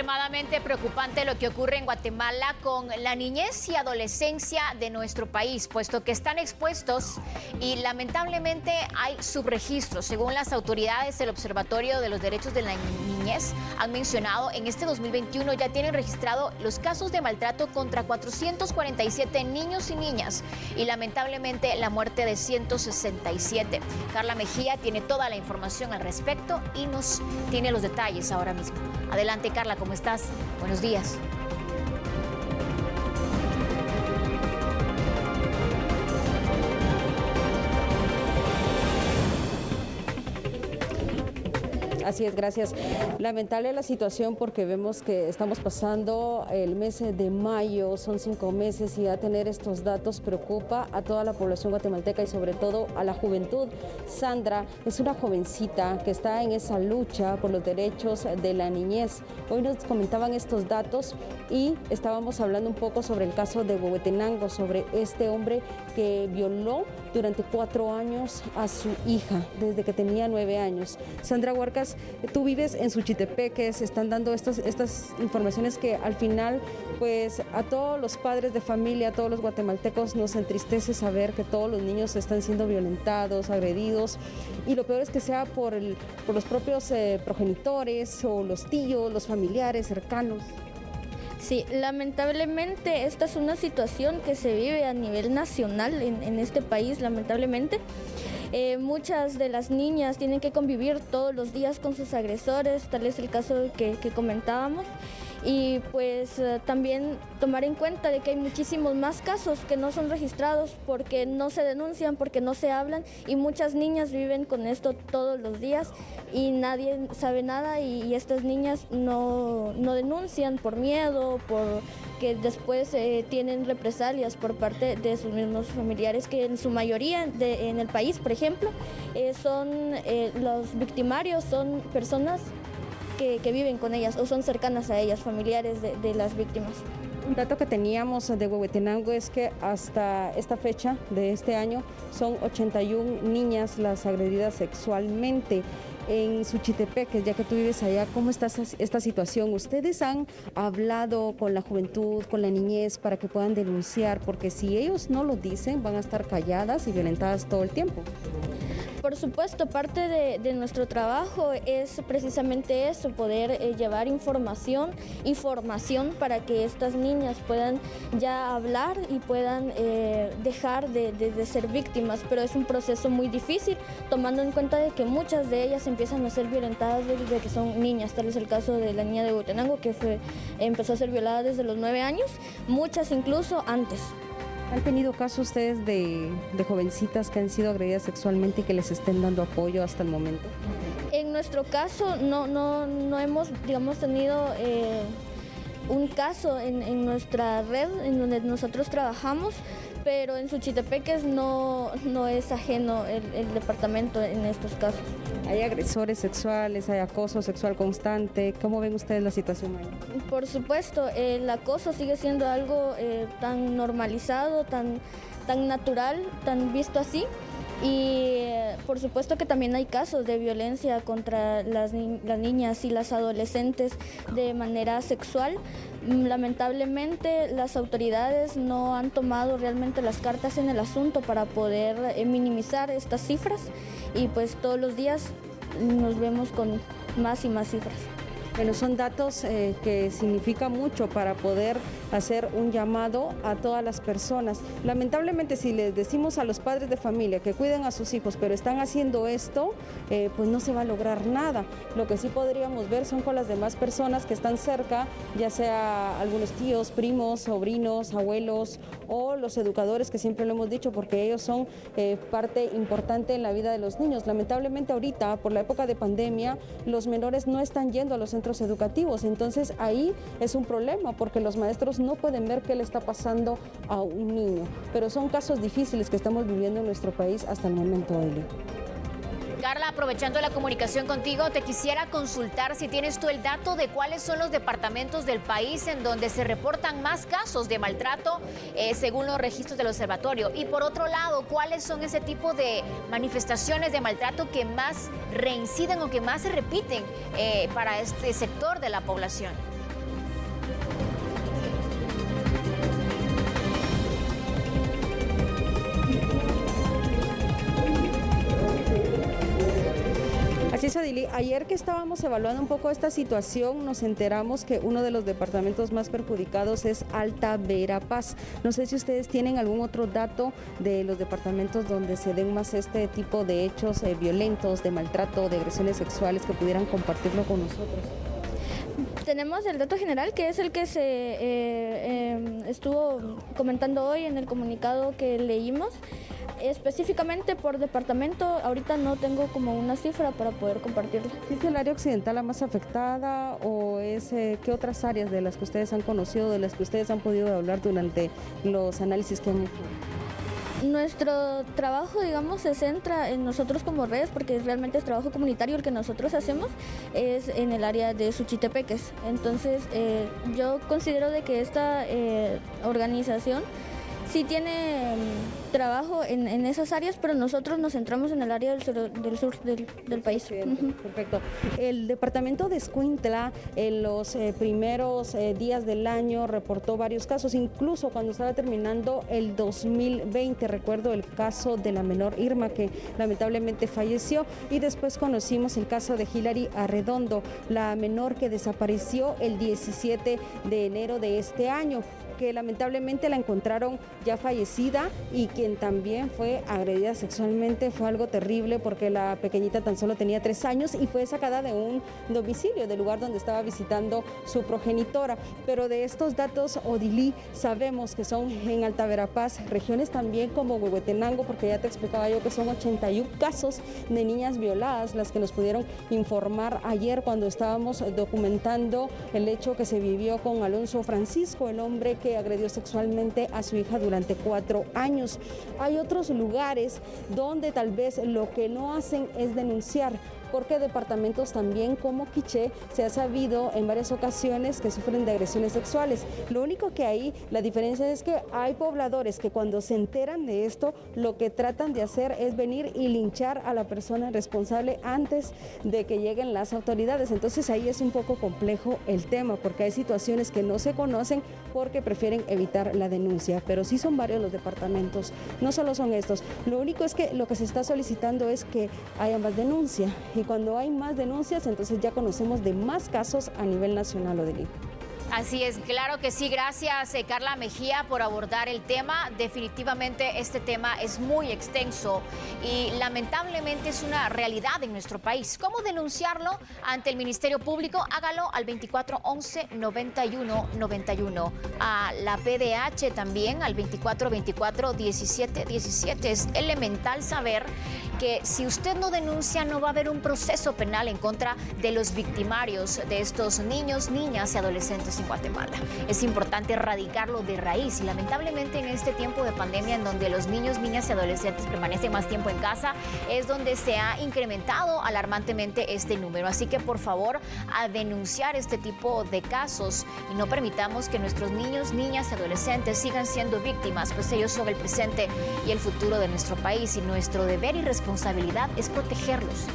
Extremadamente preocupante lo que ocurre en Guatemala con la niñez y adolescencia de nuestro país, puesto que están expuestos y lamentablemente hay subregistros. Según las autoridades del Observatorio de los Derechos de la Niñez, han mencionado en este 2021 ya tienen registrado los casos de maltrato contra 447 niños y niñas y lamentablemente la muerte de 167. Carla Mejía tiene toda la información al respecto y nos tiene los detalles ahora mismo. Adelante, Carla, ¿cómo estás? Buenos días. Así es, gracias. Lamentable la situación porque vemos que estamos pasando el mes de mayo, son 5 meses y a tener estos datos preocupa a toda la población guatemalteca y sobre todo a la juventud. Sandra es una jovencita que está en esa lucha por los derechos de la niñez. Hoy nos comentaban estos datos y estábamos hablando un poco sobre el caso de Huehuetenango, sobre este hombre que violó durante 4 años a su hija desde que tenía 9 años. Sandra Huarcas, tú vives en Suchitepeque, se están dando estas informaciones que al final, pues a todos los padres de familia, a todos los guatemaltecos nos entristece saber que todos los niños están siendo violentados, agredidos y lo peor es que sea por los propios progenitores o los tíos, los familiares cercanos. Sí, lamentablemente esta es una situación que se vive a nivel nacional en este país, lamentablemente. Muchas de las niñas tienen que convivir todos los días con sus agresores, tal es el caso que comentábamos. Y pues también tomar en cuenta de que hay muchísimos más casos que no son registrados porque no se denuncian, porque no se hablan y muchas niñas viven con esto todos los días y nadie sabe nada y estas niñas no denuncian por miedo, por que después tienen represalias por parte de sus mismos familiares que en su mayoría en el país, por ejemplo, son los victimarios, son personas que viven con ellas o son cercanas a ellas, familiares de las víctimas. Un dato que teníamos de Huehuetenango es que hasta esta fecha de este año son 81 niñas las agredidas sexualmente. En Suchitepeque, ya que tú vives allá, ¿cómo está esta situación? ¿Ustedes han hablado con la juventud, con la niñez para que puedan denunciar? Porque si ellos no lo dicen, van a estar calladas y violentadas todo el tiempo. Por supuesto, parte de nuestro trabajo es precisamente eso, poder llevar información y formación para que estas niñas puedan ya hablar y puedan dejar de ser víctimas, pero es un proceso muy difícil, tomando en cuenta de que muchas de ellas empiezan a ser violentadas desde que son niñas, tal es el caso de la niña de Huehuetenango que empezó a ser violada desde los 9 años, muchas incluso antes. ¿Han tenido casos ustedes de jovencitas que han sido agredidas sexualmente y que les estén dando apoyo hasta el momento? En nuestro caso no hemos, digamos, tenido un caso en nuestra red en donde nosotros trabajamos, pero en Suchitepeques no es ajeno el departamento en estos casos. ¿Hay agresores sexuales, hay acoso sexual constante? ¿Cómo ven ustedes la situación ahí? Por supuesto, el acoso sigue siendo algo tan normalizado, tan natural, tan visto así. Y por supuesto que también hay casos de violencia contra las niñas y las adolescentes de manera sexual. Lamentablemente las autoridades no han tomado realmente las cartas en el asunto para poder minimizar estas cifras y pues todos los días nos vemos con más y más cifras. Bueno, son datos que significan mucho para poder hacer un llamado a todas las personas. Lamentablemente, si les decimos a los padres de familia que cuiden a sus hijos, pero están haciendo esto, pues no se va a lograr nada. Lo que sí podríamos ver son con las demás personas que están cerca, ya sea algunos tíos, primos, sobrinos, abuelos o los educadores, que siempre lo hemos dicho, porque ellos son parte importante en la vida de los niños. Lamentablemente ahorita, por la época de pandemia, los menores no están yendo a los centros educativos, entonces ahí es un problema porque los maestros no pueden ver qué le está pasando a un niño, pero son casos difíciles que estamos viviendo en nuestro país hasta el momento, Eli. Carla, aprovechando la comunicación contigo, te quisiera consultar si tienes tú el dato de cuáles son los departamentos del país en donde se reportan más casos de maltrato según los registros del observatorio. Y por otro lado, ¿cuáles son ese tipo de manifestaciones de maltrato que más reinciden o que más se repiten para este sector de la población? Así es, Odili. Ayer que estábamos evaluando un poco esta situación, nos enteramos que uno de los departamentos más perjudicados es Alta Verapaz. No sé si ustedes tienen algún otro dato de los departamentos donde se den más este tipo de hechos violentos, de maltrato, de agresiones sexuales, que pudieran compartirlo con nosotros. Tenemos el dato general, que es el que se estuvo comentando hoy en el comunicado que leímos. Específicamente por departamento, ahorita no tengo como una cifra para poder compartirla. ¿Es el área occidental la más afectada o es qué otras áreas de las que ustedes han conocido, de las que ustedes han podido hablar durante los análisis que han hecho? Nuestro trabajo, digamos, se centra en nosotros como redes, porque realmente es trabajo comunitario el que nosotros hacemos, es en el área de Suchitepeques. Entonces, yo considero de que esta organización sí tiene trabajo en esas áreas, pero nosotros nos centramos en el área del sur del país. Perfecto. El departamento de Escuintla en los primeros días del año reportó varios casos, incluso cuando estaba terminando el 2020. Recuerdo el caso de la menor Irma, que lamentablemente falleció, y después conocimos el caso de Hilary Arredondo, la menor que desapareció el 17 de enero de este año, que lamentablemente la encontraron ya fallecida y quien también fue agredida sexualmente. Fue algo terrible porque la pequeñita tan solo tenía 3 años y fue sacada de un domicilio, del lugar donde estaba visitando su progenitora. Pero de estos datos, Odili, sabemos que son en Alta Verapaz, regiones también como Huehuetenango, porque ya te explicaba yo que son 81 casos de niñas violadas las que nos pudieron informar ayer cuando estábamos documentando el hecho que se vivió con Alonso Francisco, el hombre que agredió sexualmente a su hija durante 4 años. Hay otros lugares donde tal vez lo que no hacen es denunciar, porque departamentos también como Quiché se ha sabido en varias ocasiones que sufren de agresiones sexuales. Lo único que hay, la diferencia es que hay pobladores que cuando se enteran de esto, lo que tratan de hacer es venir y linchar a la persona responsable antes de que lleguen las autoridades. Entonces ahí es un poco complejo el tema, porque hay situaciones que no se conocen porque prefieren evitar la denuncia, pero sí son varios los departamentos, no solo son estos. Lo único es que lo que se está solicitando es que haya más denuncia, y cuando hay más denuncias, entonces ya conocemos de más casos a nivel nacional, Odili. Así es, claro que sí. Gracias, Carla Mejía, por abordar el tema. Definitivamente este tema es muy extenso y lamentablemente es una realidad en nuestro país. ¿Cómo denunciarlo ante el Ministerio Público? Hágalo al 2411-9191. A la PDH también al 2424-1717. Es elemental saber que si usted no denuncia, no va a haber un proceso penal en contra de los victimarios de estos niños, niñas y adolescentes en Guatemala. Es importante erradicarlo de raíz y lamentablemente en este tiempo de pandemia, en donde los niños, niñas y adolescentes permanecen más tiempo en casa, es donde se ha incrementado alarmantemente este número. Así que por favor, a denunciar este tipo de casos y no permitamos que nuestros niños, niñas y adolescentes sigan siendo víctimas, pues ellos son el presente y el futuro de nuestro país, y nuestro deber y responsabilidad es protegerlos.